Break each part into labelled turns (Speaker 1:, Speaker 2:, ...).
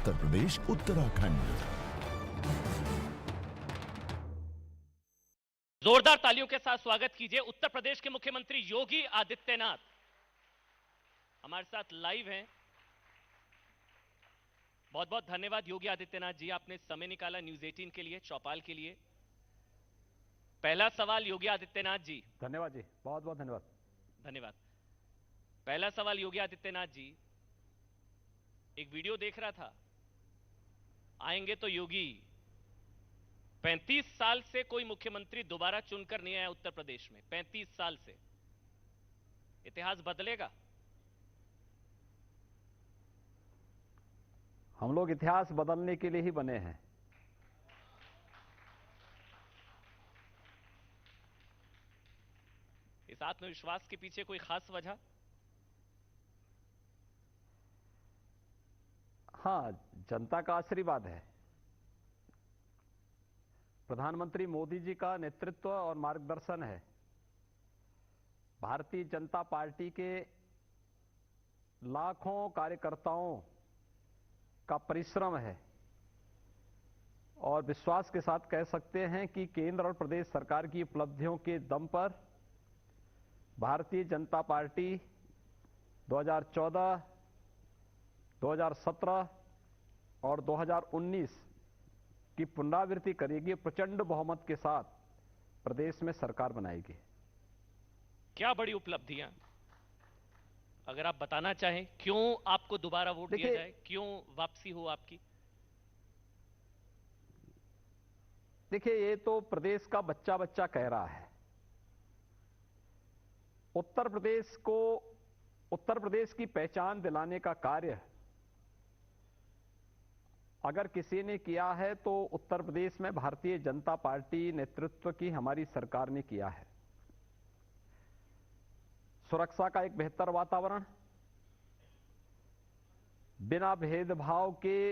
Speaker 1: उत्तर प्रदेश उत्तराखंड।
Speaker 2: जोरदार तालियों के साथ स्वागत कीजिए उत्तर प्रदेश के मुख्यमंत्री योगी आदित्यनाथ। हमारे साथ लाइव हैं। बहुत बहुत धन्यवाद योगी आदित्यनाथ जी, आपने समय निकाला न्यूज 18 के लिए, चौपाल के लिए। पहला सवाल योगी आदित्यनाथ जी।
Speaker 3: धन्यवाद जी, बहुत बहुत धन्यवाद।
Speaker 2: धन्यवाद। पहला सवाल योगी आदित्यनाथ जी, एक वीडियो देख रहा था, आएंगे तो योगी। 35 साल से कोई मुख्यमंत्री दोबारा चुनकर नहीं आया उत्तर प्रदेश में। 35 साल से इतिहास बदलेगा?
Speaker 3: हम लोग इतिहास बदलने के लिए ही बने हैं।
Speaker 2: इस आत्मविश्वास के पीछे कोई खास वजह?
Speaker 3: हाँ, जनता का आशीर्वाद है। प्रधानमंत्री मोदी जी का नेतृत्व और मार्गदर्शन है। भारतीय जनता पार्टी के लाखों कार्यकर्ताओं का परिश्रम है और विश्वास के साथ कह सकते हैं कि केंद्र और प्रदेश सरकार की उपलब्धियों के दम पर भारतीय जनता पार्टी 2014, 2017 और 2019 की पुनरावृत्ति करेगी। प्रचंड बहुमत के साथ प्रदेश में सरकार बनाएगी।
Speaker 2: क्या बड़ी उपलब्धियां, अगर आप बताना चाहें, क्यों आपको दोबारा वोट दिया जाए, क्यों वापसी हो आपकी?
Speaker 3: देखिए, ये तो प्रदेश का बच्चा बच्चा कह रहा है। उत्तर प्रदेश की पहचान दिलाने का कार्य अगर किसी ने किया है तो उत्तर प्रदेश में भारतीय जनता पार्टी नेतृत्व की हमारी सरकार ने किया है। सुरक्षा का एक बेहतर वातावरण, बिना भेदभाव के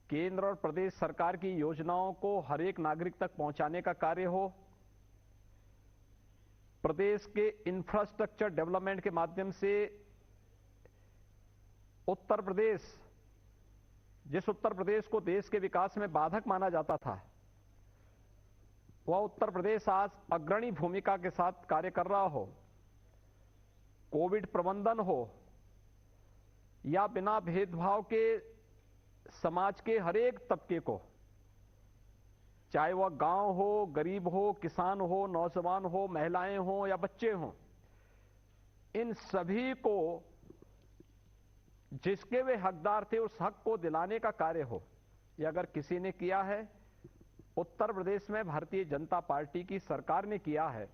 Speaker 3: केंद्र और प्रदेश सरकार की योजनाओं को हर एक नागरिक तक पहुंचाने का कार्य हो, प्रदेश के इंफ्रास्ट्रक्चर डेवलपमेंट के माध्यम से उत्तर प्रदेश, जिस उत्तर प्रदेश को देश के विकास में बाधक माना जाता था, वह उत्तर प्रदेश आज अग्रणी भूमिका के साथ कार्य कर रहा हो। कोविड प्रबंधन हो या बिना भेदभाव के समाज के हर एक तबके को, चाहे वह गांव हो, गरीब हो, किसान हो, नौजवान हो, महिलाएं हो या बच्चे हों, इन सभी को जिसके वे हकदार थे उस हक को दिलाने का कार्य हो, यह अगर किसी ने किया है, उत्तर प्रदेश में भारतीय जनता पार्टी की सरकार ने किया है।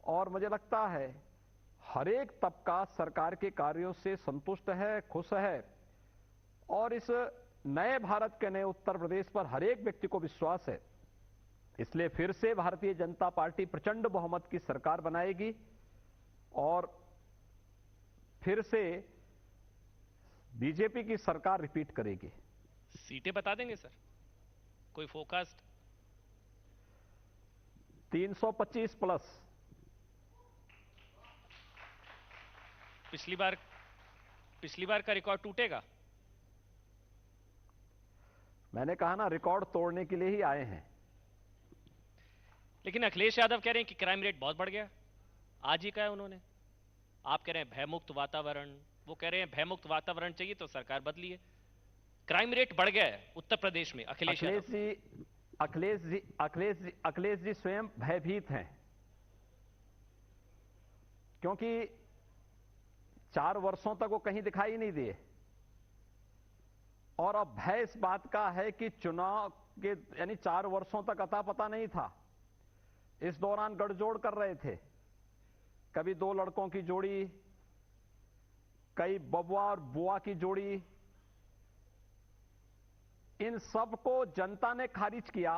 Speaker 3: और मुझे लगता है हर एक तबका सरकार के कार्यों से संतुष्ट है, खुश है और इस नए भारत के नए उत्तर प्रदेश पर हर एक व्यक्ति को विश्वास है। इसलिए फिर से भारतीय जनता पार्टी प्रचंड बहुमत की सरकार बनाएगी और फिर से बीजेपी की सरकार रिपीट करेगी।
Speaker 2: सीटें बता देंगे सर, कोई फोरकास्ट?
Speaker 3: 325 प्लस।
Speaker 2: पिछली बार का रिकॉर्ड टूटेगा?
Speaker 3: मैंने कहा ना, रिकॉर्ड तोड़ने के लिए ही आए हैं।
Speaker 2: लेकिन अखिलेश यादव कह रहे हैं कि क्राइम रेट बहुत बढ़ गया। आज ही कहा उन्होंने। आप कह रहे हैं भयमुक्त वातावरण, वो कह रहे हैं भयमुक्त वातावरण चाहिए तो सरकार बदलिए। क्राइम रेट बढ़ गया है उत्तर प्रदेश में। अखिलेश
Speaker 3: जी स्वयं भयभीत हैं, क्योंकि 4 वर्षों तक वो कहीं दिखाई नहीं दिए और अब भय इस बात का है कि चुनाव के यानी 4 वर्षों तक अता पता नहीं था। इस दौरान गठजोड़ कर रहे थे, कभी 2 लड़कों की जोड़ी, कई बबुआ और बुआ की जोड़ी। इन सब को जनता ने खारिज किया।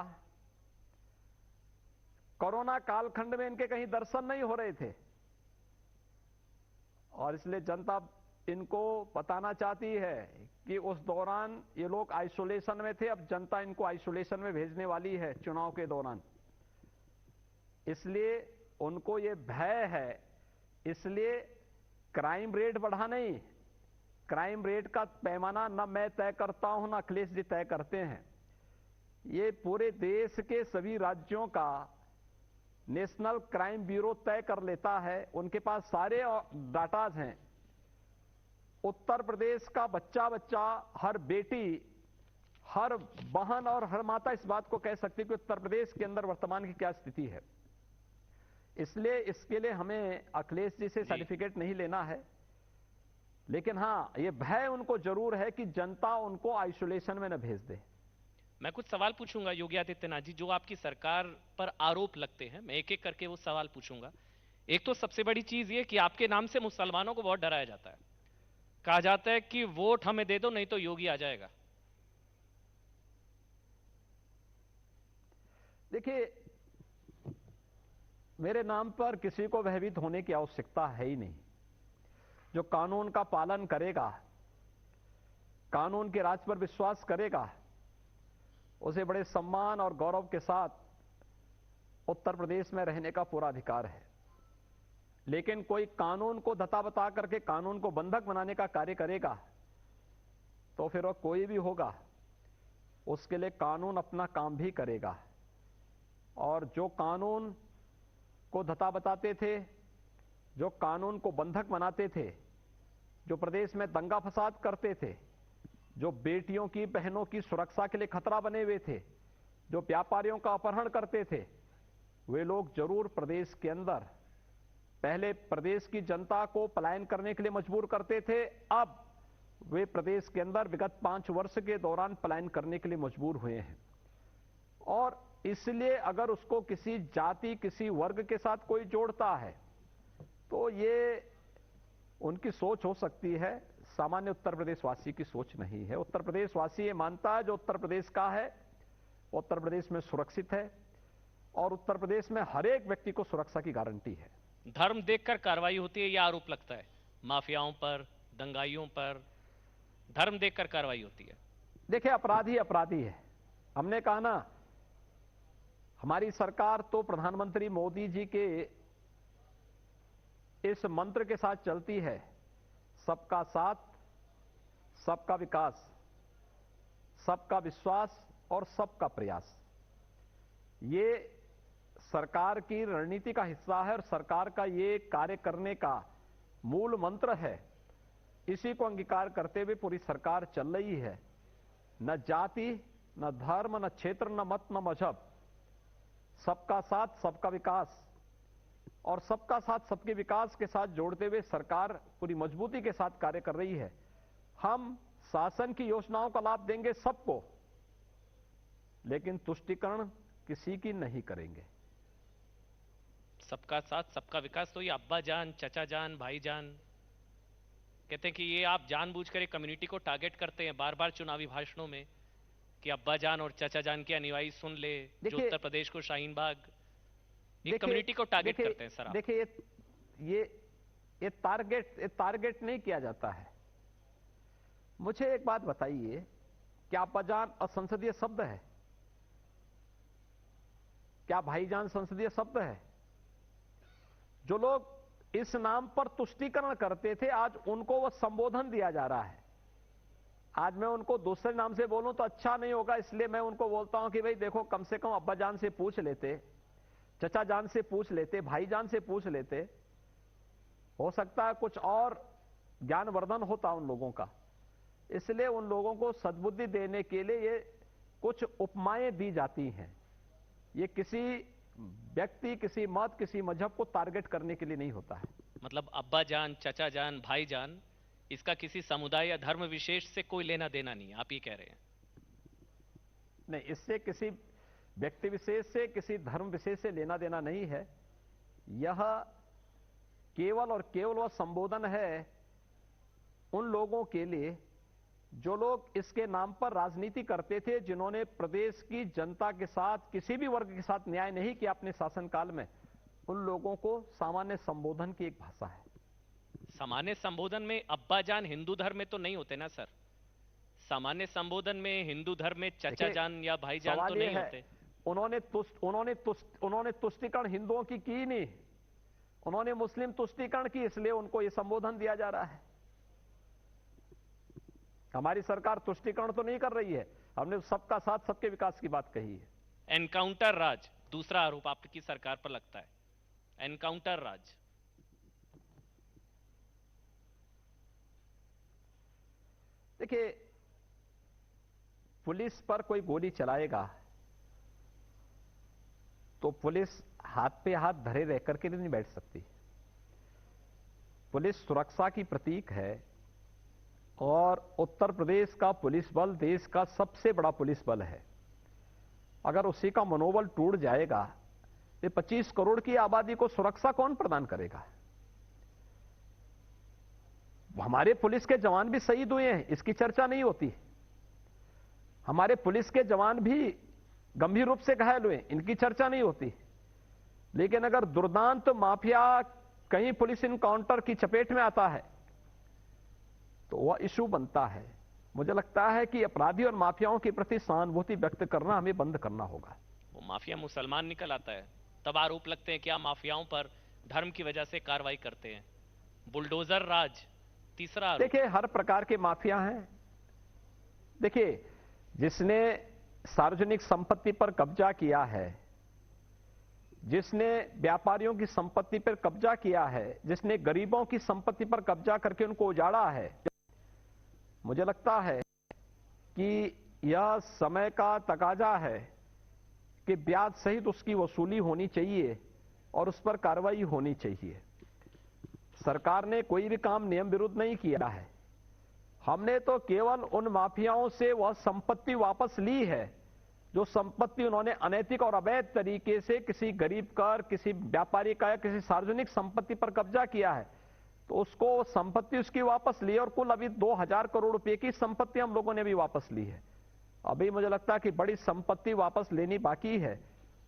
Speaker 3: कोरोना कालखंड में इनके कहीं दर्शन नहीं हो रहे थे और इसलिए जनता इनको बताना चाहती है कि उस दौरान ये लोग आइसोलेशन में थे। अब जनता इनको आइसोलेशन में भेजने वाली है चुनाव के दौरान, इसलिए उनको ये भय है। इसलिए क्राइम रेट बढ़ा नहीं, क्राइम रेट का पैमाना न मैं तय करता हूं न अखिलेश जी तय करते हैं। ये पूरे देश के सभी राज्यों का नेशनल क्राइम ब्यूरो तय कर लेता है, उनके पास सारे डाटाज हैं। उत्तर प्रदेश का बच्चा बच्चा, हर बेटी, हर बहन और हर माता इस बात को कह सकती है कि उत्तर प्रदेश के अंदर वर्तमान की क्या स्थिति है। इसलिए इसके लिए हमें अखिलेश जी से सर्टिफिकेट नहीं लेना है, लेकिन हां यह भय उनको जरूर है कि जनता उनको आइसोलेशन में न भेज दे।
Speaker 2: मैं कुछ सवाल पूछूंगा योगी आदित्यनाथ जी, जो आपकी सरकार पर आरोप लगते हैं, मैं एक एक करके वो सवाल पूछूंगा। एक तो सबसे बड़ी चीज ये कि आपके नाम से मुसलमानों को बहुत डराया जाता है, कहा जाता है कि वोट हमें दे दो नहीं तो योगी आ जाएगा।
Speaker 3: देखिए, मेरे नाम पर किसी को भयभीत होने की आवश्यकता है ही नहीं। जो कानून का पालन करेगा, कानून के राज पर विश्वास करेगा, उसे बड़े सम्मान और गौरव के साथ उत्तर प्रदेश में रहने का पूरा अधिकार है। लेकिन कोई कानून को धता बता करके कानून को बंधक बनाने का कार्य करेगा तो फिर वह कोई भी होगा, उसके लिए कानून अपना काम भी करेगा। और जो कानून को धता बताते थे, जो कानून को बंधक बनाते थे, जो प्रदेश में दंगा फसाद करते थे, जो बेटियों की, बहनों की सुरक्षा के लिए खतरा बने हुए थे, जो व्यापारियों का अपहरण करते थे, वे लोग जरूर प्रदेश के अंदर पहले प्रदेश की जनता को पलायन करने के लिए मजबूर करते थे, अब वे प्रदेश के अंदर विगत 5 वर्ष के दौरान पलायन करने के लिए मजबूर हुए हैं। और इसलिए अगर उसको किसी जाति, किसी वर्ग के साथ कोई जोड़ता है तो ये उनकी सोच हो सकती है, सामान्य उत्तर प्रदेश वासी की सोच नहीं है। उत्तर प्रदेश वासी ये मानता है जो उत्तर प्रदेश का है, उत्तर प्रदेश में सुरक्षित है और उत्तर प्रदेश में हर एक व्यक्ति को सुरक्षा की गारंटी है।
Speaker 2: धर्म देखकर कार्रवाई होती है, यह आरोप लगता है माफियाओं पर, दंगाइयों पर, धर्म देखकर कार्रवाई होती है।
Speaker 3: देखिए, अपराधी अपराधी है। हमने कहा ना, हमारी सरकार तो प्रधानमंत्री मोदी जी के इस मंत्र के साथ चलती है, सबका साथ, सबका विकास, सबका विश्वास और सबका प्रयास। ये सरकार की रणनीति का हिस्सा है और सरकार का ये कार्य करने का मूल मंत्र है। इसी को अंगीकार करते हुए पूरी सरकार चल रही है। न जाति, न धर्म, न क्षेत्र, न मत, न मजहब, सबका साथ, सबका विकास और सबका साथ सबके विकास के साथ जोड़ते हुए सरकार पूरी मजबूती के साथ कार्य कर रही है। हम शासन की योजनाओं का लाभ देंगे सबको, लेकिन तुष्टीकरण किसी की नहीं करेंगे।
Speaker 2: सबका साथ सबका विकास, तो ये अब्बा जान, चचा जान, भाई जान कहते हैं कि ये आप जानबूझकर एक कम्युनिटी को टारगेट करते हैं बार बार चुनावी भाषणों में कि अब्बा जान और चचा जान के अनुयायी सुन ले, जो उत्तर प्रदेश को शाहीन बाग, एक कम्युनिटी को टारगेट करते हैं। सर आप
Speaker 3: देखिए, ये टारगेट नहीं किया जाता है। मुझे एक बात बताइए, क्या अब्बा जान असंसदीय शब्द है? क्या भाईजान संसदीय शब्द है? जो लोग इस नाम पर तुष्टीकरण करते थे, आज उनको वह संबोधन दिया जा रहा है। आज मैं उनको दूसरे नाम से बोलूं तो अच्छा नहीं होगा, इसलिए मैं उनको बोलता हूं कि भाई देखो, कम से कम अब्बा जान से पूछ लेते, चचा जान से पूछ लेते, भाईजान से पूछ लेते, हो सकता है कुछ और ज्ञानवर्धन होता उन लोगों का। इसलिए उन लोगों को सद्बुद्धि देने के लिए ये कुछ उपमाएं दी जाती हैं। ये किसी व्यक्ति, किसी मत, किसी मजहब को टारगेट करने के लिए नहीं होता है।
Speaker 2: मतलब अब्बा जान, चचा जान, भाई जान, इसका किसी समुदाय या धर्म विशेष से कोई लेना देना नहीं, आप ये कह रहे हैं?
Speaker 3: नहीं, इससे किसी व्यक्ति विशेष से, किसी धर्म विशेष से लेना देना नहीं है। यह केवल और केवल वह संबोधन है उन लोगों के लिए जो लोग इसके नाम पर राजनीति करते थे, जिन्होंने प्रदेश की जनता के साथ, किसी भी वर्ग के साथ न्याय नहीं किया अपने शासनकाल में। उन लोगों को सामान्य संबोधन की एक भाषा है।
Speaker 2: सामान्य संबोधन में अब्बा जान हिंदू धर्म में तो नहीं होते ना सर? सामान्य संबोधन में हिंदू धर्म में चचा जान या भाई जान तो नहीं होते।
Speaker 3: उन्होंने तुष्टीकरण हिंदुओं की नहीं, उन्होंने मुस्लिम तुष्टीकरण की, इसलिए उनको यह संबोधन दिया जा रहा है। हमारी सरकार तुष्टीकरण तो नहीं कर रही है, हमने सबका साथ सबके विकास की बात कही है।
Speaker 2: एनकाउंटर राज दूसरा आरोप आपकी सरकार पर लगता है, एनकाउंटर राज।
Speaker 3: देखिए, पुलिस पर कोई गोली चलाएगा तो पुलिस हाथ पे हाथ धरे रह करके नहीं बैठ सकती। पुलिस सुरक्षा की प्रतीक है और उत्तर प्रदेश का पुलिस बल देश का सबसे बड़ा पुलिस बल है। अगर उसी का मनोबल टूट जाएगा तो 25 करोड़ की आबादी को सुरक्षा कौन प्रदान करेगा? हमारे पुलिस के जवान भी शहीद हुए हैं, इसकी चर्चा नहीं होती। हमारे पुलिस के जवान भी गंभीर रूप से घायल हुए, इनकी चर्चा नहीं होती। लेकिन अगर दुर्दांत माफिया कहीं पुलिस इनकाउंटर की चपेट में आता है तो वह इशू बनता है। मुझे लगता है कि अपराधी और माफियाओं के प्रति सहानुभूति व्यक्त करना हमें बंद करना होगा।
Speaker 2: वो माफिया मुसलमान निकल आता है तब आरोप लगते हैं कि आप माफियाओं पर धर्म की वजह से कार्रवाई करते हैं। बुलडोजर राज तीसरा आरोप।
Speaker 3: देखिए, हर प्रकार के माफिया हैं। देखिए, जिसने सार्वजनिक संपत्ति पर कब्जा किया है, जिसने व्यापारियों की संपत्ति पर कब्जा किया है, जिसने गरीबों की संपत्ति पर कब्जा करके उनको उजाड़ा है, मुझे लगता है कि यह समय का तकाजा है कि ब्याज सहित उसकी वसूली होनी चाहिए और उस पर कार्रवाई होनी चाहिए। सरकार ने कोई भी काम नियम विरुद्ध नहीं किया है। हमने तो केवल उन माफियाओं से वह संपत्ति वापस ली है जो संपत्ति उन्होंने अनैतिक और अवैध तरीके से किसी गरीब का, किसी व्यापारी का या किसी सार्वजनिक संपत्ति पर कब्जा किया है, तो उसको संपत्ति उसकी वापस ली और कुल अभी 2000 करोड़ रुपए की संपत्ति हम लोगों ने भी वापस ली है। अभी मुझे लगता है कि बड़ी संपत्ति वापस लेनी बाकी है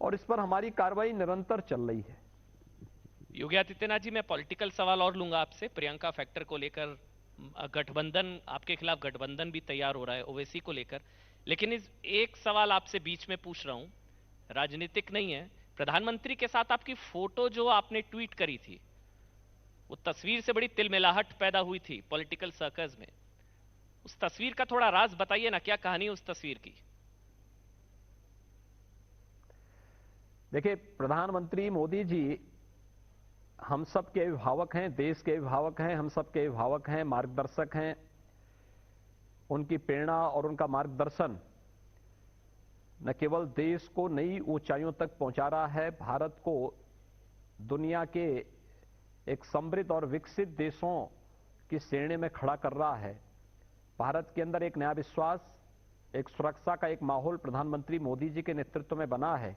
Speaker 3: और इस पर हमारी कार्रवाई निरंतर चल रही है।
Speaker 2: योगी आदित्यनाथ जी, मैं पॉलिटिकल सवाल और लूंगा आपसे। प्रियंका फैक्टर को लेकर गठबंधन, आपके खिलाफ गठबंधन भी तैयार हो रहा है ओवैसी को लेकर, लेकिन इस एक सवाल आपसे बीच में पूछ रहा हूं, राजनीतिक नहीं है। प्रधानमंत्री के साथ आपकी फोटो जो आपने ट्वीट करी थी, वो तस्वीर से बड़ी तिलमिलाहट पैदा हुई थी पॉलिटिकल सर्कल्स में। उस तस्वीर का थोड़ा राज बताइए ना, क्या कहानी है उस तस्वीर की?
Speaker 3: देखिए, प्रधानमंत्री मोदी जी हम सब के अभिभावक हैं, देश के अभिभावक हैं, हम सब के अभिभावक हैं, मार्गदर्शक हैं। उनकी प्रेरणा और उनका मार्गदर्शन न केवल देश को नई ऊंचाइयों तक पहुंचा रहा है, भारत को दुनिया के एक समृद्ध और विकसित देशों की श्रेणी में खड़ा कर रहा है। भारत के अंदर एक नया विश्वास, एक सुरक्षा का एक माहौल प्रधानमंत्री मोदी जी के नेतृत्व में बना है।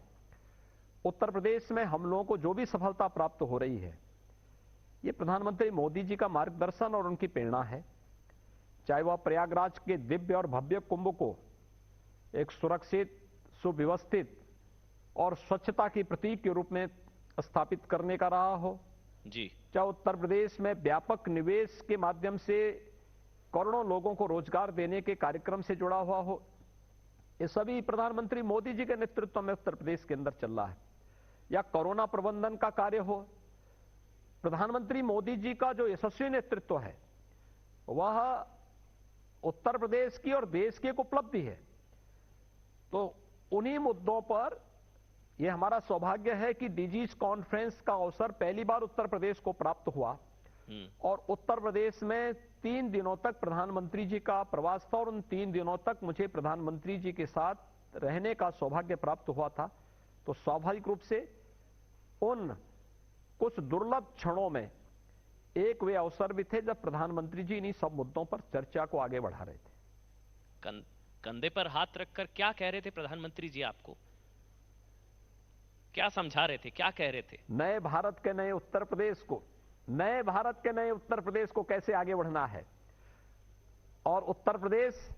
Speaker 3: उत्तर प्रदेश में हम लोगों को जो भी सफलता प्राप्त हो रही है, ये प्रधानमंत्री मोदी जी का मार्गदर्शन और उनकी प्रेरणा है। चाहे वह प्रयागराज के दिव्य और भव्य कुंभ को एक सुरक्षित, सुव्यवस्थित और स्वच्छता की प्रतीक के रूप में स्थापित करने का रहा हो
Speaker 2: जी,
Speaker 3: चाहे उत्तर प्रदेश में व्यापक निवेश के माध्यम से करोड़ों लोगों को रोजगार देने के कार्यक्रम से जुड़ा हुआ हो, ये सभी प्रधानमंत्री मोदी जी के नेतृत्व में उत्तर प्रदेश के अंदर चल रहा है। या कोरोना प्रबंधन का कार्य हो, प्रधानमंत्री मोदी जी का जो यशस्वी नेतृत्व है वह उत्तर प्रदेश की और देश की एक उपलब्धि है। तो उन्हीं मुद्दों पर यह हमारा सौभाग्य है कि डीजीज कॉन्फ्रेंस का अवसर पहली बार उत्तर प्रदेश को प्राप्त हुआ और उत्तर प्रदेश में 3 दिनों तक प्रधानमंत्री जी का प्रवास था और उन 3 दिनों तक मुझे प्रधानमंत्री जी के साथ रहने का सौभाग्य प्राप्त हुआ था। तो स्वाभाविक रूप से उन कुछ दुर्लभ क्षणों में एक वे अवसर भी थे जब प्रधानमंत्री जी इन्हीं सब मुद्दों पर चर्चा को आगे बढ़ा रहे थे।
Speaker 2: कंधे पर हाथ रखकर क्या कह रहे थे प्रधानमंत्री जी? आपको क्या समझा रहे थे, क्या कह रहे थे?
Speaker 3: नए भारत के नए उत्तर प्रदेश को, नए भारत के नए उत्तर प्रदेश को कैसे आगे बढ़ना है और उत्तर प्रदेश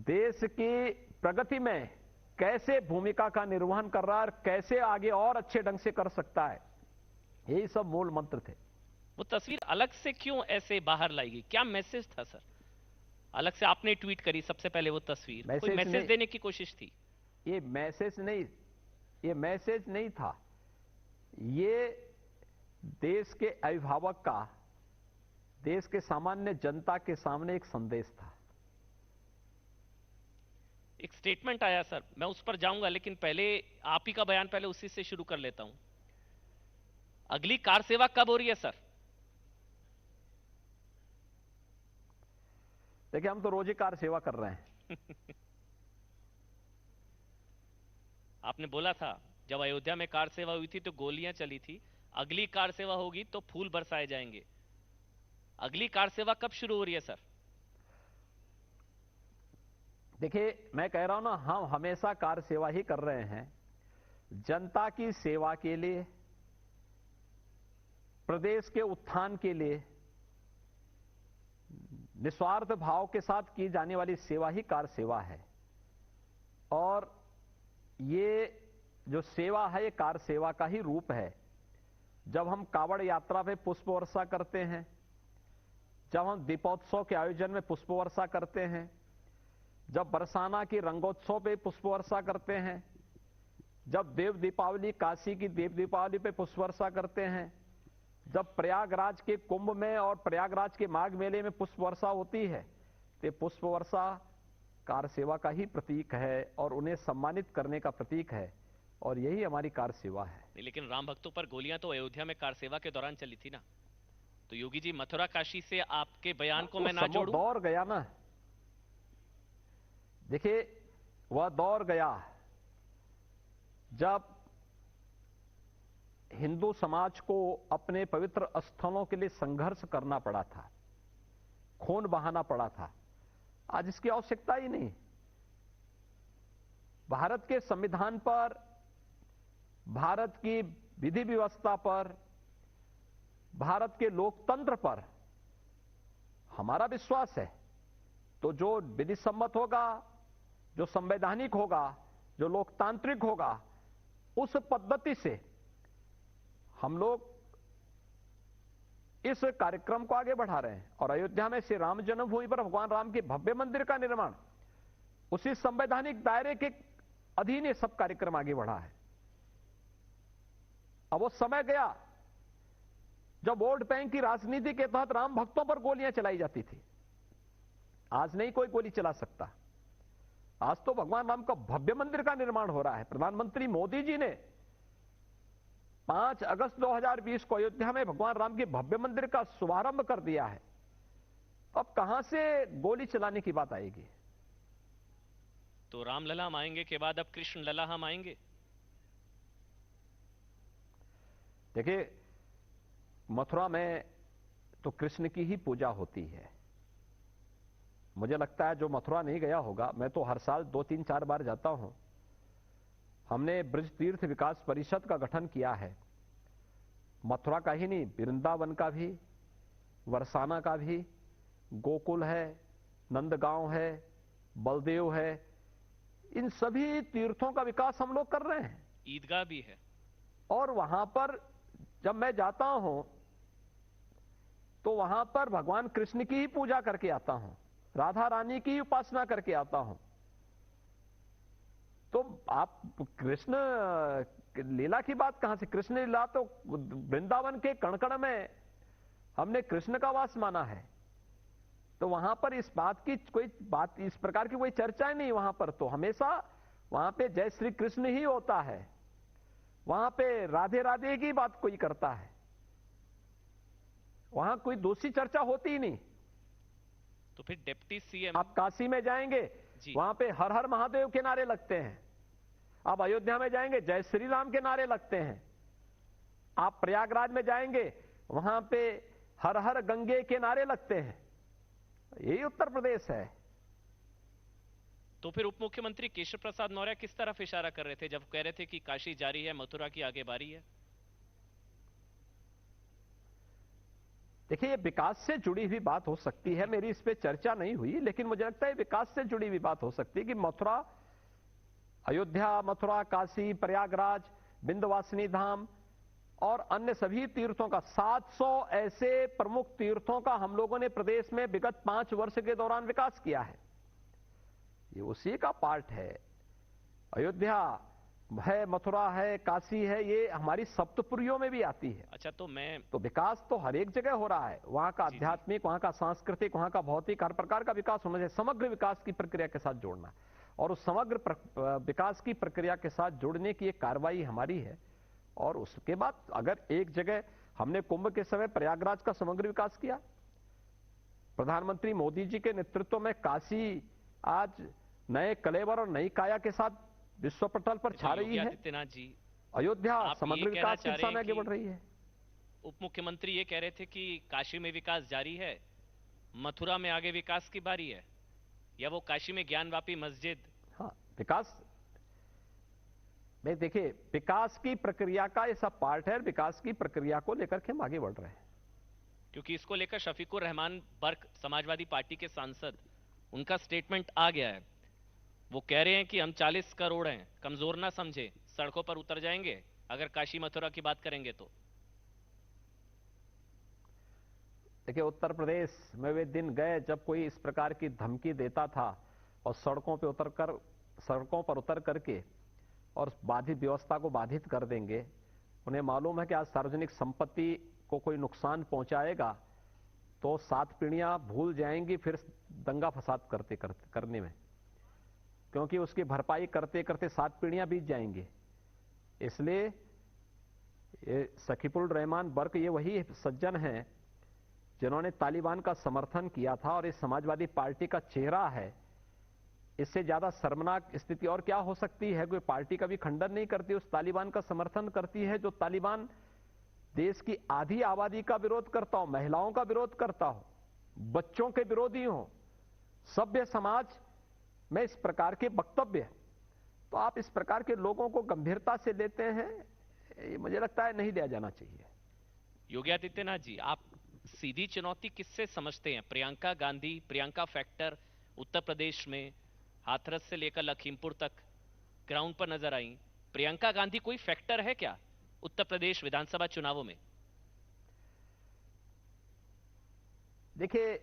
Speaker 3: देश की प्रगति में कैसे भूमिका का निर्वहन कर रहा है और कैसे आगे और अच्छे ढंग से कर सकता है, यही सब मूल मंत्र थे।
Speaker 2: वो तस्वीर अलग से क्यों ऐसे बाहर लाई गई? क्या मैसेज था सर? अलग से आपने ट्वीट करी सबसे पहले वो तस्वीर, कोई मैसेज देने की कोशिश थी?
Speaker 3: ये मैसेज नहीं था, ये देश के अभिभावक का देश के सामान्य जनता के सामने एक संदेश था।
Speaker 2: एक स्टेटमेंट आया सर, मैं उस पर जाऊंगा, लेकिन पहले आप ही का बयान पहले उसी से शुरू कर लेता हूं। अगली कार सेवा कब हो रही है सर?
Speaker 3: देखिए, हम तो रोज ही कार सेवा कर रहे हैं।
Speaker 2: आपने बोला था जब अयोध्या में कार सेवा हुई थी तो गोलियां चली थी, अगली कार सेवा होगी तो फूल बरसाए जाएंगे। अगली कार सेवा कब शुरू हो रही है सर?
Speaker 3: देखिए, मैं कह रहा हूं ना, हम हमेशा कार सेवा ही कर रहे हैं, जनता की सेवा के लिए, प्रदेश के उत्थान के लिए, निस्वार्थ भाव के साथ की जाने वाली सेवा ही कार सेवा है। और ये जो सेवा है, ये कार सेवा का ही रूप है। जब हम कावड़ यात्रा पे पुष्प वर्षा करते हैं, जब हम दीपोत्सव के आयोजन में पुष्प वर्षा करते हैं, जब बरसाना की रंगोत्सव पे पुष्प वर्षा करते हैं, जब देव दीपावली, काशी की देव दीपावली पे पुष्प वर्षा करते हैं, जब प्रयागराज के कुंभ में और प्रयागराज के माघ मेले में पुष्प वर्षा होती है, तो पुष्प वर्षा कार सेवा का ही प्रतीक है और उन्हें सम्मानित करने का प्रतीक है, और यही हमारी कार सेवा है।
Speaker 2: नहीं, लेकिन राम भक्तों पर गोलियां तो अयोध्या में कार सेवा के दौरान चली थी ना। तो योगी जी, मथुरा काशी से आपके बयान को मैं ना जोड़ूं?
Speaker 3: दौर गया ना। देखिए, वह दौर गया जब हिंदू समाज को अपने पवित्र स्थलों के लिए संघर्ष करना पड़ा था, खून बहाना पड़ा था। आज इसकी आवश्यकता ही नहीं। भारत के संविधान पर, भारत की विधि व्यवस्था पर, भारत के लोकतंत्र पर हमारा विश्वास है। तो जो विधि सम्मत होगा, जो संवैधानिक होगा, जो लोकतांत्रिक होगा, उस पद्धति से हम लोग इस कार्यक्रम को आगे बढ़ा रहे हैं। और अयोध्या में श्री राम जन्मभूमि पर भगवान राम के भव्य मंदिर का निर्माण उसी संवैधानिक दायरे के अधीन ये सब कार्यक्रम आगे बढ़ा है। अब वो समय गया जब वोट बैंक की राजनीति के तहत राम भक्तों पर गोलियां चलाई जाती थी। आज नहीं कोई गोली चला सकता। आज तो भगवान राम का भव्य मंदिर का निर्माण हो रहा है। प्रधानमंत्री मोदी जी ने 5 अगस्त 2020 को अयोध्या में भगवान राम के भव्य मंदिर का शुभारंभ कर दिया है। अब कहां से गोली चलाने की बात आएगी?
Speaker 2: तो राम लला हम आएंगे के बाद अब कृष्ण लला हम आएंगे।
Speaker 3: देखिए, मथुरा में तो कृष्ण की ही पूजा होती है। मुझे लगता है जो मथुरा नहीं गया होगा, मैं तो हर साल 2-3-4 बार जाता हूं। हमने ब्रज तीर्थ विकास परिषद का गठन किया है। मथुरा का ही नहीं, वृंदावन का भी, बरसाना का भी, गोकुल है, नंदगांव है, बलदेव है, इन सभी तीर्थों का विकास हम लोग कर रहे हैं।
Speaker 2: ईदगाह भी है।
Speaker 3: और वहां पर जब मैं जाता हूं तो वहां पर भगवान कृष्ण की ही पूजा करके आता हूं, राधा रानी की उपासना करके आता हूं। तो आप कृष्ण लीला की बात कहां से? कृष्ण लीला तो वृंदावन के कण-कण में हमने कृष्ण का वास माना है। तो वहां पर इस बात की कोई बात, इस प्रकार की कोई चर्चा नहीं। वहां पर तो हमेशा वहां पे जय श्री कृष्ण ही होता है। वहां पे राधे राधे की बात कोई करता है। वहां कोई दूसरी चर्चा होती ही नहीं।
Speaker 2: तो फिर डिप्टी सीएम,
Speaker 3: आप काशी में जाएंगे, वहां पे हर हर महादेव के नारे लगते हैं। आप अयोध्या में जाएंगे, जय श्री राम के नारे लगते हैं। आप प्रयागराज में जाएंगे, वहां पे हर हर गंगे के नारे लगते हैं। यही उत्तर प्रदेश है।
Speaker 2: तो फिर उप मुख्यमंत्री केशव प्रसाद मौर्य किस तरफ इशारा कर रहे थे जब कह रहे थे कि काशी जारी है, मथुरा की आगे बारी है?
Speaker 3: देखिए, ये विकास से जुड़ी हुई बात हो सकती है। मेरी इस पे चर्चा नहीं हुई, लेकिन मुझे लगता है विकास से जुड़ी हुई बात हो सकती है कि मथुरा, अयोध्या, मथुरा, काशी, प्रयागराज, विंध्यवासिनी धाम और अन्य सभी तीर्थों का 700 ऐसे प्रमुख तीर्थों का हम लोगों ने प्रदेश में विगत 5 वर्ष के दौरान विकास किया है। ये उसी का पार्ट है। अयोध्या है, मथुरा है, काशी है, ये हमारी सप्तपुरियों में भी आती है।
Speaker 2: अच्छा, तो
Speaker 3: विकास तो हर एक जगह हो रहा है। वहां का आध्यात्मिक, वहां का सांस्कृतिक, वहां का भौतिक, हर प्रकार का विकास होना चाहिए। समग्र विकास की प्रक्रिया के साथ जोड़ना। और उस समग्र विकास की प्रक्रिया के साथ जुड़ने की एक कार्रवाई हमारी है। और उसके बाद अगर एक जगह हमने कुंभ के समय प्रयागराज का समग्र विकास किया, प्रधानमंत्री मोदी जी के नेतृत्व में काशी आज नए कलेवर और नई काया के साथ विश्व पटल पर छा रही है।
Speaker 2: आदित्यनाथ जी,
Speaker 3: अयोध्या
Speaker 2: आप
Speaker 3: समग्र
Speaker 2: ये कहना
Speaker 3: विकास की
Speaker 2: चाह
Speaker 3: दिशा
Speaker 2: रहे
Speaker 3: में
Speaker 2: हैं
Speaker 3: आगे
Speaker 2: कि
Speaker 3: बढ़ रही है।
Speaker 2: उप मुख्यमंत्री ये कह रहे थे कि काशी में विकास जारी है, मथुरा में आगे विकास की बारी है, या वो काशी में ज्ञानवापी मस्जिद?
Speaker 3: हाँ, विकास में देखिए, विकास की प्रक्रिया का ये सब पार्ट है। विकास की प्रक्रिया को लेकर के हम आगे बढ़ रहे हैं।
Speaker 2: क्योंकि इसको लेकर शफीकुर रहमान बर्क, समाजवादी पार्टी के सांसद, उनका स्टेटमेंट आ गया है। वो कह रहे हैं कि हम 40 करोड़ हैं, कमजोर ना समझे, सड़कों पर उतर जाएंगे अगर काशी मथुरा की बात करेंगे तो।
Speaker 3: देखिए, उत्तर प्रदेश में वे दिन गए जब कोई इस प्रकार की धमकी देता था और सड़कों पर उतर करके और बाधित व्यवस्था को बाधित कर देंगे। उन्हें मालूम है कि आज सार्वजनिक संपत्ति को कोई नुकसान पहुंचाएगा तो 7 पीढ़ियां भूल जाएंगी फिर दंगा फसाद करने में, क्योंकि उसकी भरपाई करते करते 7 पीढ़ियां बीत जाएंगी। इसलिए ये शकीबुल रहमान बर्क ये वही सज्जन हैं जिन्होंने तालिबान का समर्थन किया था और इस समाजवादी पार्टी का चेहरा है। इससे ज्यादा शर्मनाक स्थिति और क्या हो सकती है? कोई पार्टी का भी खंडन नहीं करती, उस तालिबान का समर्थन करती है जो तालिबान देश की आधी आबादी का विरोध करता हो, महिलाओं का विरोध करता हो, बच्चों के विरोधी हो। सभ्य समाज में इस प्रकार के वक्तव्य, तो आप इस प्रकार के लोगों को गंभीरता से लेते हैं, ये मुझे लगता है नहीं लिया जाना चाहिए।
Speaker 2: योगी आदित्यनाथ जी, आप सीधी चुनौती किससे समझते हैं? प्रियंका गांधी, प्रियंका फैक्टर उत्तर प्रदेश में हाथरस से लेकर लखीमपुर तक ग्राउंड पर नजर आई। प्रियंका गांधी कोई फैक्टर है क्या उत्तर प्रदेश विधानसभा चुनावों में?
Speaker 3: देखिए,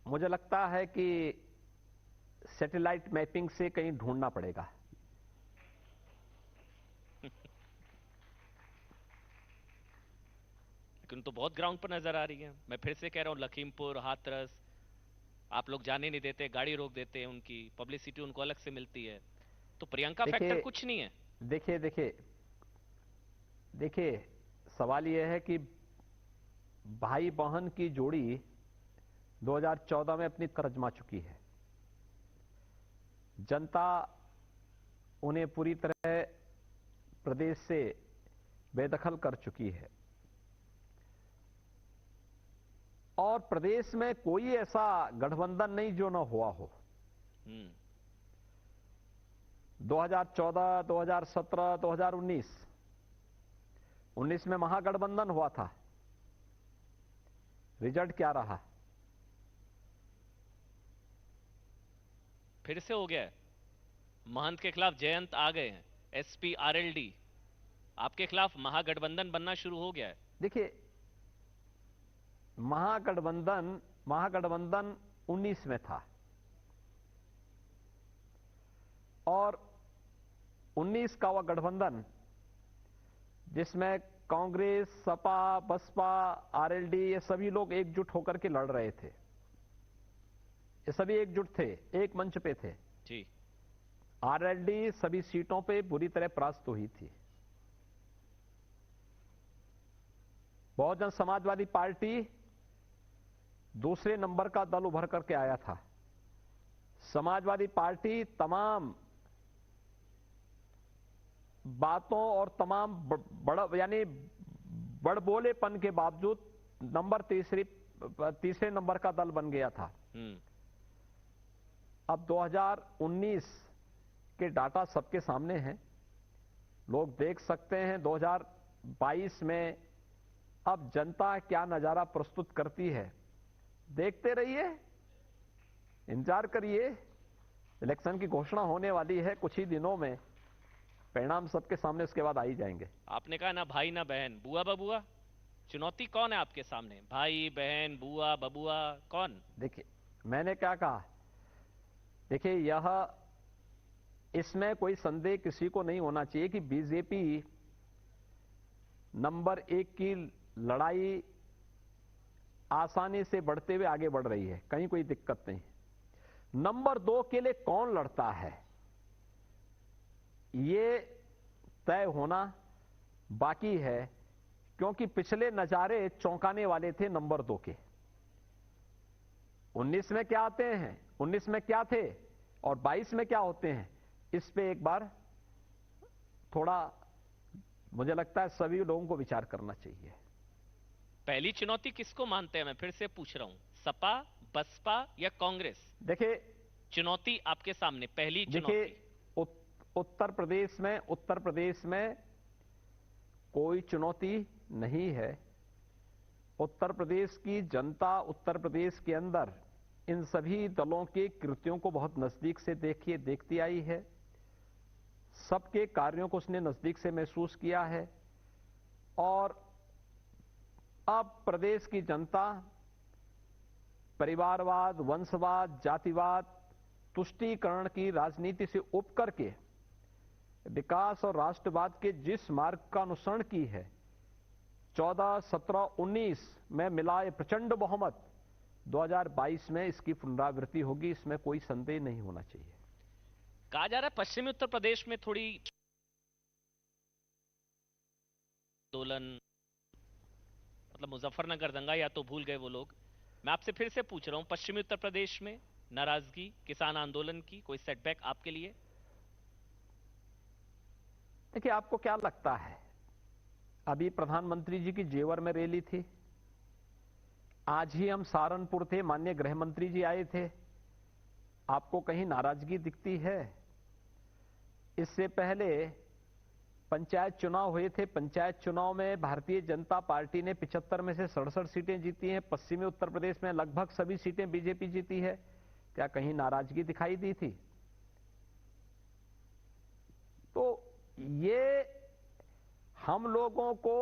Speaker 3: मुझे लगता है कि सैटेलाइट मैपिंग से कहीं ढूंढना पड़ेगा।
Speaker 2: लेकिन तो बहुत ग्राउंड पर नजर आ रही है। मैं फिर से कह रहा हूं, लखीमपुर, हाथरस, आप लोग जाने नहीं देते, गाड़ी रोक देते हैं, उनकी पब्लिसिटी उनको अलग से मिलती है। तो प्रियंका फैक्टर कुछ नहीं है।
Speaker 3: देखिए देखिए देखिए, सवाल यह है कि भाई बहन की जोड़ी 2014 में अपनी करजमा चुकी है। जनता उन्हें पूरी तरह प्रदेश से बेदखल कर चुकी है और प्रदेश में कोई ऐसा गठबंधन नहीं जो न हुआ हो। 2014, 2017, 2019 में महागठबंधन हुआ था। रिजल्ट क्या रहा?
Speaker 2: फिर से हो गया है। महंत के खिलाफ जयंत आ गए हैं, एसपी आरएलडी, आपके खिलाफ महागठबंधन बनना शुरू हो गया है।
Speaker 3: देखिए, महागठबंधन 19 में था और 19 का वह गठबंधन जिसमें कांग्रेस, सपा, बसपा, आरएलडी ये सभी लोग एकजुट होकर के लड़ रहे थे। ये सभी एकजुट थे, एक मंच पे थे
Speaker 2: जी।
Speaker 3: आरएलडी सभी सीटों पे बुरी तरह परास्त हुई थी। बहुजन समाजवादी पार्टी दूसरे नंबर का दल उभर करके आया था। समाजवादी पार्टी तमाम बातों और तमाम बड़बोलेपन के बावजूद तीसरे नंबर का दल बन गया था। अब 2019 के डाटा सबके सामने हैं, लोग देख सकते हैं 2022 में अब जनता क्या नजारा प्रस्तुत करती है। देखते रहिए, इंतजार करिए, इलेक्शन की घोषणा होने वाली है कुछ ही दिनों में, परिणाम सबके सामने उसके बाद आ ही जाएंगे।
Speaker 2: आपने कहा ना भाई ना बहन, बुआ बबुआ, चुनौती कौन है आपके सामने? भाई बहन, बुआ बबुआ, कौन?
Speaker 3: देखिए, मैंने क्या कहा, देखिए इसमें कोई संदेह किसी को नहीं होना चाहिए कि बीजेपी नंबर 1 की लड़ाई आसानी से बढ़ते हुए आगे बढ़ रही है, कहीं कोई दिक्कत नहीं। नंबर 2 के लिए कौन लड़ता है, ये तय होना बाकी है, क्योंकि पिछले नजारे चौंकाने वाले थे नंबर 2 के। 19 में क्या आते हैं, 19 में क्या थे और 22 में क्या होते हैं, इस पे एक बार थोड़ा मुझे लगता है सभी लोगों को विचार करना चाहिए।
Speaker 2: पहली चुनौती किसको मानते हैं, मैं फिर से पूछ रहा हूं, सपा, बसपा या कांग्रेस?
Speaker 3: देखिए
Speaker 2: चुनौती आपके सामने, पहली
Speaker 3: देखिए
Speaker 2: चुनौती।
Speaker 3: उत्तर प्रदेश में कोई चुनौती नहीं है। उत्तर प्रदेश की जनता उत्तर प्रदेश के अंदर इन सभी दलों के कृत्यों को बहुत नजदीक से देखती आई है। सबके कार्यों को उसने नजदीक से महसूस किया है और अब प्रदेश की जनता परिवारवाद, वंशवाद, जातिवाद, तुष्टीकरण की राजनीति से उब करके विकास और राष्ट्रवाद के जिस मार्ग का अनुसरण की है, 14, 17, 19 में मिला ये प्रचंड बहुमत 2022 में इसकी पुनरावृत्ति होगी, इसमें कोई संदेह नहीं होना चाहिए।
Speaker 2: कहा जा रहा है पश्चिमी उत्तर प्रदेश में थोड़ी आंदोलन, मतलब मुजफ्फरनगर दंगा या तो भूल गए वो लोग। मैं आपसे फिर से पूछ रहा हूं, पश्चिमी उत्तर प्रदेश में नाराजगी, किसान आंदोलन की कोई सेटबैक आपके लिए?
Speaker 3: देखिए, आपको क्या लगता है, अभी प्रधानमंत्री जी की जेवर में रैली थी, आज ही हम सहारनपुर थे, माननीय गृह मंत्री जी आए थे, आपको कहीं नाराजगी दिखती है? इससे पहले पंचायत चुनाव हुए थे, पंचायत चुनाव में भारतीय जनता पार्टी ने 75 में से 67 सीटें जीती हैं, पश्चिमी उत्तर प्रदेश में लगभग सभी सीटें बीजेपी जीती है, क्या कहीं नाराजगी दिखाई दी थी? तो ये हम लोगों को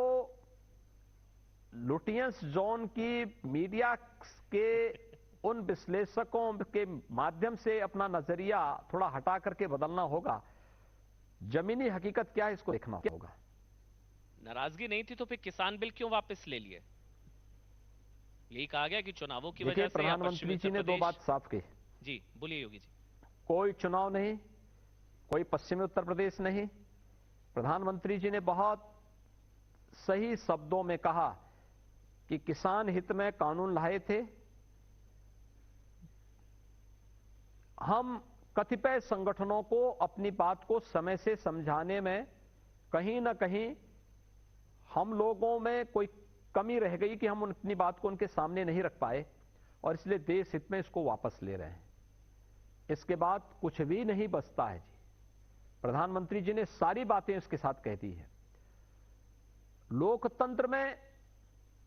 Speaker 3: लुटियंस जोन की मीडिया के उन विश्लेषकों के माध्यम से अपना नजरिया थोड़ा हटा करके बदलना होगा। जमीनी हकीकत क्या है इसको देखना होगा।
Speaker 2: नाराजगी नहीं थी तो फिर किसान बिल क्यों वापस ले लिए? यही कहा गया कि चुनावों की वजह
Speaker 3: देखिए,
Speaker 2: से
Speaker 3: प्रधानमंत्री जी ने दो बात साफ कही।
Speaker 2: जी बोलिए योगी जी।
Speaker 3: कोई चुनाव नहीं, कोई पश्चिमी उत्तर प्रदेश नहीं। प्रधानमंत्री जी ने बहुत सही शब्दों में कहा कि किसान हित में कानून लाए थे। हम कतिपय संगठनों को अपनी बात को समय से समझाने में कहीं ना कहीं हम लोगों में कोई कमी रह गई कि हम अपनी बात को उनके सामने नहीं रख पाए, और इसलिए देश हित में इसको वापस ले रहे हैं। इसके बाद कुछ भी नहीं बचता है जी। प्रधानमंत्री जी ने सारी बातें इसके साथ कह दी है। लोकतंत्र में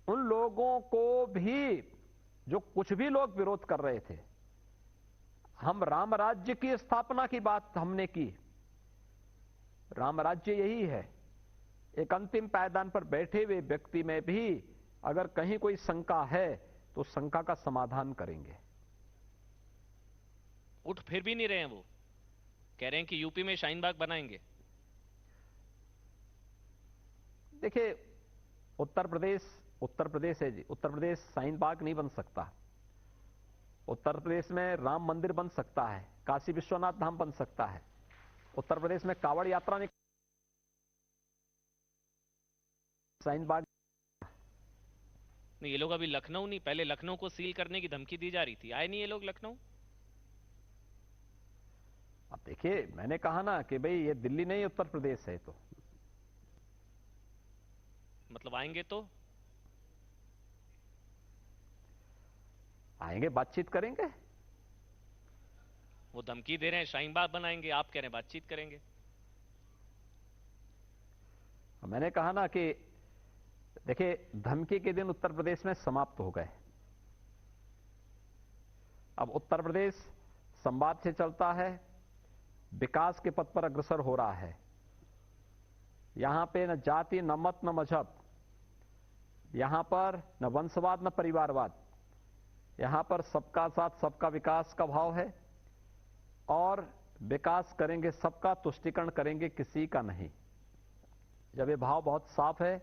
Speaker 3: उन लोगों को भी, जो कुछ भी लोग विरोध कर रहे थे, हम राम राज्य की स्थापना की बात हमने की। राम राज्य यही है, एक अंतिम पायदान पर बैठे हुए व्यक्ति में भी अगर कहीं कोई शंका है तो शंका का समाधान करेंगे।
Speaker 2: उठ फिर भी नहीं रहे हैं, वो कह रहे हैं कि यूपी में शाहीन बाग बनाएंगे।
Speaker 3: देखिए, उत्तर प्रदेश है जी, उत्तर प्रदेश शाहीन बाग नहीं बन सकता। उत्तर प्रदेश में राम मंदिर बन सकता है, काशी विश्वनाथ धाम बन सकता है, उत्तर प्रदेश में कावड़ यात्रा नहीं, शाहीन बाग
Speaker 2: नहीं। ये लोग अभी लखनऊ नहीं, पहले लखनऊ को सील करने की धमकी दी जा रही थी, आए नहीं ये लोग लखनऊ।
Speaker 3: अब देखिए, मैंने कहा ना कि भाई ये दिल्ली नहीं उत्तर प्रदेश है, तो
Speaker 2: मतलब आएंगे तो
Speaker 3: आएंगे, बातचीत करेंगे।
Speaker 2: वो धमकी दे रहे हैं शाहीन बाग बनाएंगे, आप कह रहे हैं बातचीत करेंगे।
Speaker 3: मैंने कहा ना कि देखिए, धमकी के दिन उत्तर प्रदेश में समाप्त हो गए। अब उत्तर प्रदेश संवाद से चलता है, विकास के पथ पर अग्रसर हो रहा है। यहां पे न जाति, न मत, न मजहब, यहां पर न वंशवाद, न परिवारवाद, यहां पर सबका साथ सबका विकास का भाव है, और विकास करेंगे सबका, तुष्टीकरण करेंगे किसी का नहीं। जब ये भाव बहुत साफ है,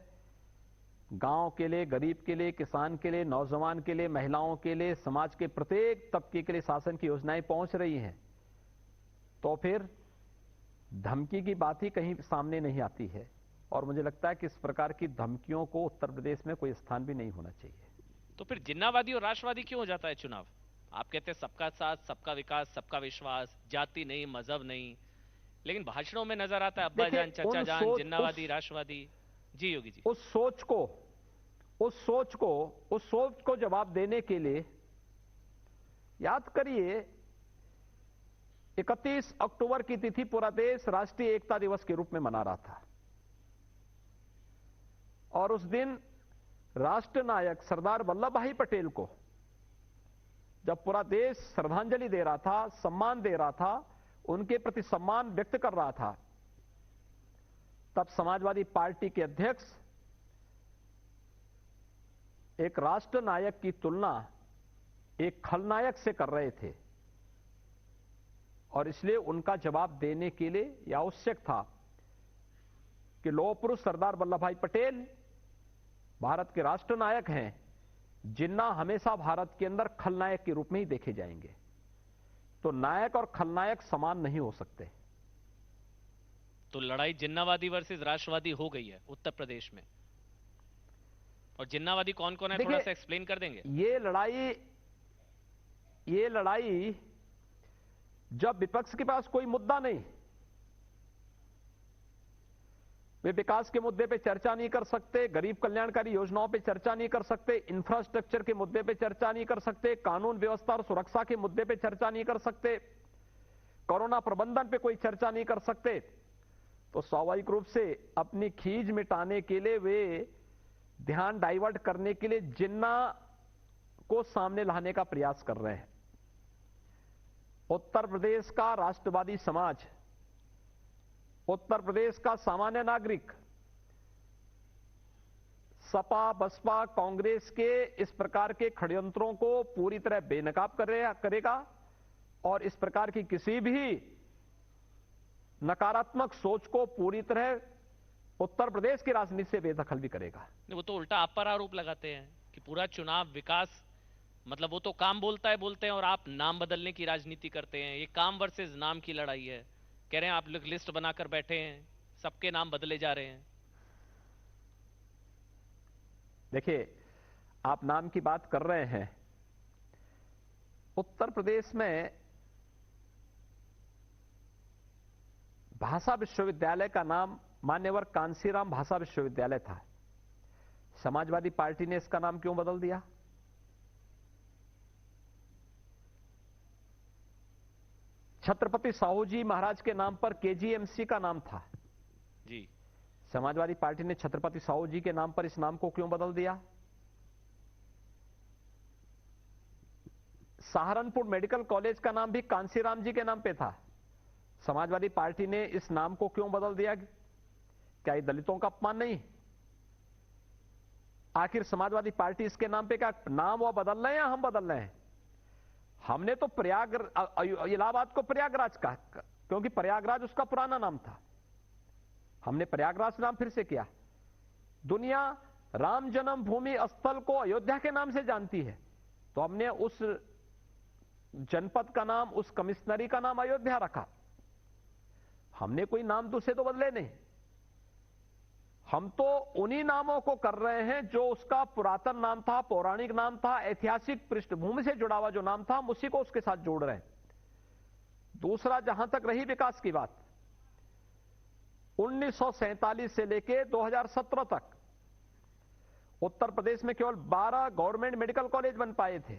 Speaker 3: गांव के लिए, गरीब के लिए, किसान के लिए, नौजवान के लिए, महिलाओं के लिए, समाज के प्रत्येक तबके के लिए शासन की योजनाएं पहुंच रही हैं, तो फिर धमकी की बात ही कहीं सामने नहीं आती है। और मुझे लगता है कि इस प्रकार की धमकियों को उत्तर प्रदेश में कोई स्थान भी नहीं होना चाहिए।
Speaker 2: तो फिर जिन्नावादी और राष्ट्रवादी क्यों हो जाता है चुनाव? आप कहते हैं सबका साथ, सबका विकास, सबका विश्वास, जाति नहीं, मजहब नहीं, लेकिन भाषणों में नजर आता है अब्बा जान, चचा जान, जिन्नावादी, राष्ट्रवादी। जी योगी जी,
Speaker 3: उस सोच को जवाब देने के लिए याद करिए 31 अक्टूबर की तिथि पूरा देश राष्ट्रीय एकता दिवस के रूप में मना रहा था, और उस दिन राष्ट्र नायक सरदार वल्लभ भाई पटेल को जब पूरा देश श्रद्धांजलि दे रहा था, सम्मान दे रहा था, उनके प्रति सम्मान व्यक्त कर रहा था, तब समाजवादी पार्टी के अध्यक्ष एक राष्ट्र नायक की तुलना एक खलनायक से कर रहे थे, और इसलिए उनका जवाब देने के लिए यह आवश्यक था कि लौह पुरुष सरदार वल्लभ भाई पटेल भारत के राष्ट्र नायक हैं। जिन्ना हमेशा भारत के अंदर खलनायक के रूप में ही देखे जाएंगे, तो नायक और खलनायक समान नहीं हो सकते।
Speaker 2: तो लड़ाई जिन्नावादी वर्सेस राष्ट्रवादी हो गई है उत्तर प्रदेश में, और जिन्नावादी कौन कौन है थोड़ा सा एक्सप्लेन कर देंगे?
Speaker 3: ये लड़ाई जब विपक्ष के पास कोई मुद्दा नहीं, वे विकास के मुद्दे पे चर्चा नहीं कर सकते, गरीब कल्याणकारी योजनाओं पे चर्चा नहीं कर सकते, इंफ्रास्ट्रक्चर के मुद्दे पे चर्चा नहीं कर सकते, कानून व्यवस्था और सुरक्षा के मुद्दे पे चर्चा नहीं कर सकते, कोरोना प्रबंधन पे कोई चर्चा नहीं कर सकते, तो स्वाभाविक रूप से अपनी खींच मिटाने के लिए वे ध्यान डाइवर्ट करने के लिए जिन्ना को सामने लाने का प्रयास कर रहे हैं। उत्तर प्रदेश का राष्ट्रवादी समाज, उत्तर प्रदेश का सामान्य नागरिक सपा, बसपा, कांग्रेस के इस प्रकार के षड्यंत्रों को पूरी तरह बेनकाब करेगा, और इस प्रकार की किसी भी नकारात्मक सोच को पूरी तरह उत्तर प्रदेश की राजनीति से बेदखल भी करेगा।
Speaker 2: वो तो उल्टा आप पर आरोप लगाते हैं कि पूरा चुनाव विकास, मतलब वो तो काम बोलते हैं और आप नाम बदलने की राजनीति करते हैं। ये काम वर्सेस नाम की लड़ाई है। कह रहे हैं आप लोग लिस्ट बनाकर बैठे हैं, सबके नाम बदले जा रहे हैं।
Speaker 3: देखिए, आप नाम की बात कर रहे हैं। उत्तर प्रदेश में भाषा विश्वविद्यालय का नाम मान्यवर कांसीराम भाषा विश्वविद्यालय था। समाजवादी पार्टी ने इसका नाम क्यों बदल दिया? छत्रपति साहू जी महाराज के नाम पर केजीएमसी का नाम था
Speaker 2: जी।
Speaker 3: समाजवादी पार्टी ने छत्रपति साहू जी के नाम पर इस नाम को क्यों बदल दिया? सहारनपुर मेडिकल कॉलेज का नाम भी कांसीराम जी के नाम पे था। समाजवादी पार्टी ने इस नाम को क्यों बदल दिया? क्या ये दलितों का अपमान नहीं? आखिर समाजवादी पार्टी इसके नाम पे क्या नाम वो बदल रहे हैं या हम बदल रहे हैं? हमने तो इलाहाबाद को प्रयागराज कहा, क्योंकि प्रयागराज उसका पुराना नाम था। हमने प्रयागराज नाम फिर से किया। दुनिया राम जन्मभूमि स्थल को अयोध्या के नाम से जानती है, तो हमने उस जनपद का नाम, उस कमिश्नरी का नाम अयोध्या रखा। हमने कोई नाम दूसरे तो बदले नहीं। हम तो उन्हीं नामों को कर रहे हैं जो उसका पुरातन नाम था, पौराणिक नाम था, ऐतिहासिक पृष्ठभूमि से जुड़ा हुआ जो नाम था, हम उसी को उसके साथ जोड़ रहे हैं। दूसरा, जहां तक रही विकास की बात, 1947 से लेकर 2017 तक उत्तर प्रदेश में केवल 12 गवर्नमेंट मेडिकल कॉलेज बन पाए थे।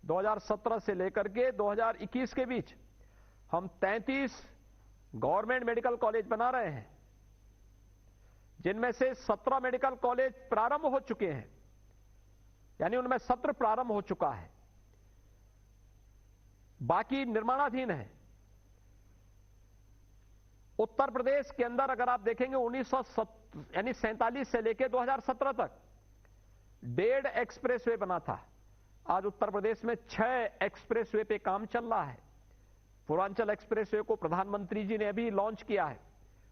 Speaker 3: 2017 से लेकर के 2021 के बीच हम 33 गवर्नमेंट मेडिकल कॉलेज बना रहे हैं, जिनमें से 17 मेडिकल कॉलेज प्रारंभ हो चुके हैं, यानी उनमें सत्र प्रारंभ हो चुका है, बाकी निर्माणाधीन है। उत्तर प्रदेश के अंदर अगर आप देखेंगे 1947 से लेकर 2017 तक 1.5 एक्सप्रेसवे बना था। आज उत्तर प्रदेश में 6 एक्सप्रेसवे पे काम चल रहा है। पूर्वांचल एक्सप्रेसवे को प्रधानमंत्री जी ने अभी लॉन्च किया है,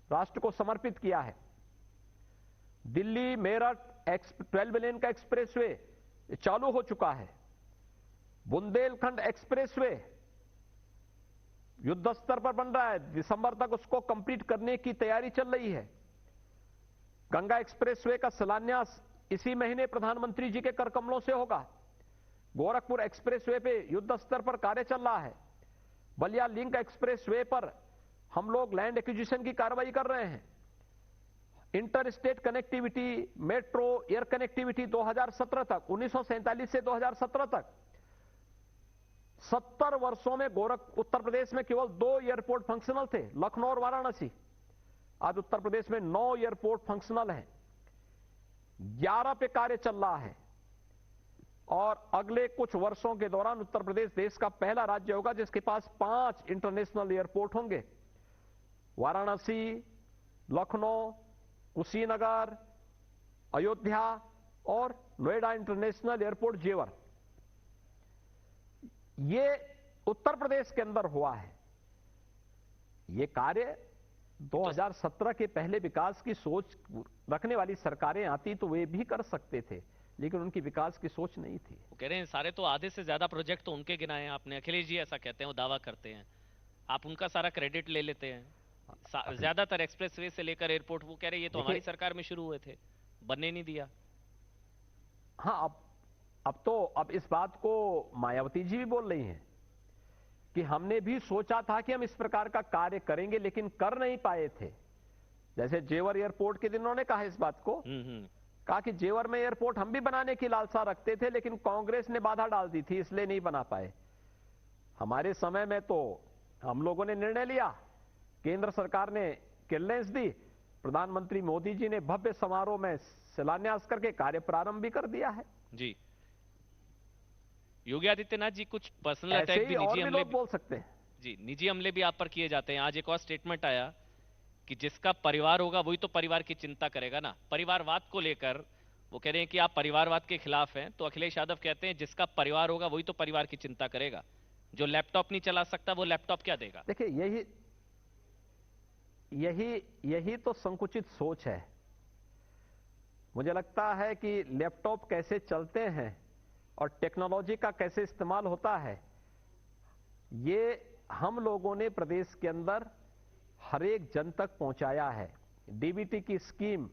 Speaker 3: राष्ट्र को समर्पित किया है। दिल्ली, मेरठ, 12 लेन का एक्सप्रेसवे चालू हो चुका है। बुंदेलखंड एक्सप्रेसवे युद्ध स्तर पर बन रहा है, दिसंबर तक उसको कंप्लीट करने की तैयारी चल रही है। गंगा एक्सप्रेसवे का शिलान्यास इसी महीने प्रधानमंत्री जी के कर कमलों से होगा। गोरखपुर एक्सप्रेसवे पे युद्ध स्तर पर कार्य चल रहा है। बलिया लिंक एक्सप्रेसवे पर हम लोग लैंड एक्विजिशन की कार्रवाई कर रहे हैं। Inter state connectivity, metro, air connectivity 2017 तक, 1947 से 2017 तक 70 वर्षों में उत्तर प्रदेश में केवल 2 एयरपोर्ट फंक्शनल थे, लखनऊ और वाराणसी। आज उत्तर प्रदेश में 9 एयरपोर्ट फंक्शनल हैं, 11 पे कार्य चल रहा है और अगले कुछ वर्षों के दौरान उत्तर प्रदेश देश का पहला राज्य होगा जिसके पास 5 इंटरनेशनल एयरपोर्ट होंगे। वाराणसी, लखनऊ, कुशीनगर, अयोध्या और नोएडा इंटरनेशनल एयरपोर्ट जेवर, ये उत्तर प्रदेश के अंदर हुआ है। ये कार्य 2017 के पहले विकास की सोच रखने वाली सरकारें आती तो वे भी कर सकते थे, लेकिन उनकी विकास की सोच नहीं थी।
Speaker 2: वो कह रहे हैं सारे तो आधे से ज्यादा प्रोजेक्ट तो उनके गिनाए हैं आपने। अखिलेश जी ऐसा कहते हैं, वो दावा करते हैं, आप उनका सारा क्रेडिट ले लेते हैं। ज्यादातर एक्सप्रेसवे से लेकर एयरपोर्ट, वो कह रहे हैं ये तो हमारी सरकार में शुरू हुए थे, बनने नहीं दिया।
Speaker 3: हाँ, अब इस बात को मायावती जी भी बोल रही हैं कि हमने भी सोचा था कि हम इस प्रकार का कार्य करेंगे लेकिन कर नहीं पाए थे। जैसे जेवर एयरपोर्ट के दिन उन्होंने कहा इस बात को, कहा कि जेवर में एयरपोर्ट हम भी बनाने की लालसा रखते थे लेकिन कांग्रेस ने बाधा डाल दी थी, इसलिए नहीं बना पाए। हमारे समय में तो हम लोगों ने निर्णय लिया, केंद्र सरकार ने क्लियरेंस दी, प्रधानमंत्री मोदी जी ने भव्य समारोह में शिलान्यास करके कार्य प्रारंभ भी कर दिया है।
Speaker 2: जी, योगी आदित्यनाथ जी कुछ पर्सनल अटैक भी,
Speaker 3: निजी हमले बोल सकते हैं।
Speaker 2: जी, निजी हमले भी आप पर किए जाते हैं। आज एक और स्टेटमेंट आया कि जिसका परिवार होगा वही तो परिवार की चिंता करेगा ना। परिवारवाद को लेकर वो कह रहे हैं कि आप परिवारवाद के खिलाफ हैं, तो अखिलेश यादव कहते हैं जिसका परिवार होगा वही तो परिवार की चिंता करेगा। जो लैपटॉप नहीं चला सकता वो लैपटॉप क्या देगा?
Speaker 3: देखिए, यही तो संकुचित सोच है। मुझे लगता है कि लैपटॉप कैसे चलते हैं और टेक्नोलॉजी का कैसे इस्तेमाल होता है, ये हम लोगों ने प्रदेश के अंदर हर एक जन तक पहुंचाया है। डीबीटी की स्कीम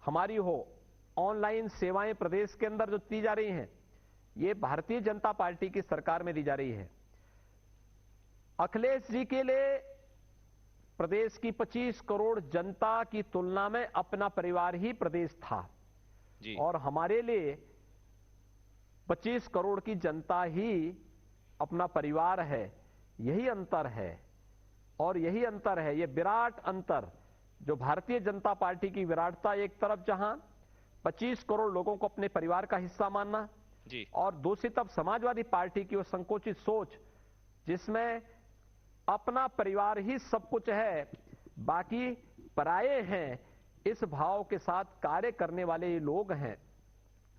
Speaker 3: हमारी हो, ऑनलाइन सेवाएं प्रदेश के अंदर जो दी जा रही हैं, ये भारतीय जनता पार्टी की सरकार में दी जा रही है। अखिलेश जी के लिए प्रदेश की 25 करोड़ जनता की तुलना में अपना परिवार ही प्रदेश था
Speaker 2: जी। और
Speaker 3: हमारे लिए 25 करोड़ की जनता ही अपना परिवार है। यही अंतर है और यही अंतर है, ये विराट अंतर जो भारतीय जनता पार्टी की विराटता, एक तरफ जहां 25 करोड़ लोगों को अपने परिवार का हिस्सा मानना
Speaker 2: जी, और
Speaker 3: दूसरी तरफ समाजवादी पार्टी की वो संकुचित सोच जिसमें अपना परिवार ही सब कुछ है, बाकी पराये हैं, इस भाव के साथ कार्य करने वाले ये लोग हैं।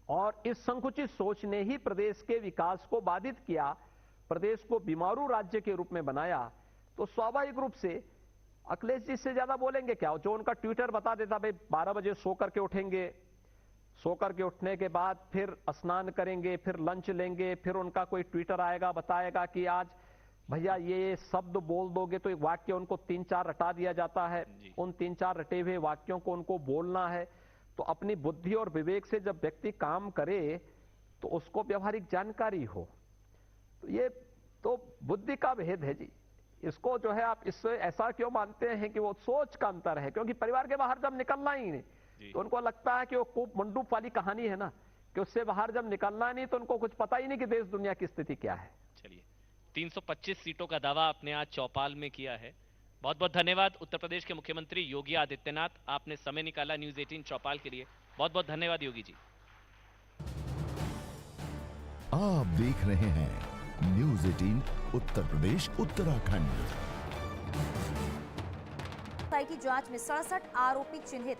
Speaker 3: और इस संकुचित सोच ने ही प्रदेश के विकास को बाधित किया, प्रदेश को बीमारू राज्य के रूप में बनाया। तो स्वाभाविक रूप से अखिलेश जी से ज्यादा बोलेंगे क्या? जो उनका ट्विटर बता देता, भाई 12 बजे सो करके उठेंगे, सो करके उठने के बाद फिर स्नान करेंगे, फिर लंच लेंगे, फिर उनका कोई ट्विटर आएगा, बताएगा कि आज भैया ये शब्द बोल दोगे तो एक वाक्य उनको 3-4 रटा दिया जाता है। उन 3-4 रटे हुए वाक्यों को उनको बोलना है। तो अपनी बुद्धि और विवेक से जब व्यक्ति काम करे तो उसको व्यवहारिक जानकारी हो। तो ये तो बुद्धि का भेद है जी। इसको जो है आप इससे ऐसा क्यों मानते हैं कि वो सोच का अंतर है? क्योंकि परिवार के बाहर जब निकलना ही नहीं तो उनको लगता है कि वो कूप मंडूप वाली कहानी है ना, कि उससे बाहर जब निकलना नहीं तो उनको कुछ पता ही नहीं कि देश दुनिया की स्थिति क्या है।
Speaker 2: चलिए, 325 सीटों का दावा आपने आज चौपाल में किया है। बहुत बहुत धन्यवाद उत्तर प्रदेश के मुख्यमंत्री योगी आदित्यनाथ, आपने समय निकाला न्यूज़ 18 चौपाल के लिए। बहुत बहुत धन्यवाद योगी जी।
Speaker 1: आप देख रहे हैं न्यूज़ 18 उत्तर प्रदेश उत्तराखंड।
Speaker 4: की जांच में 67 आरोपी चिन्हित,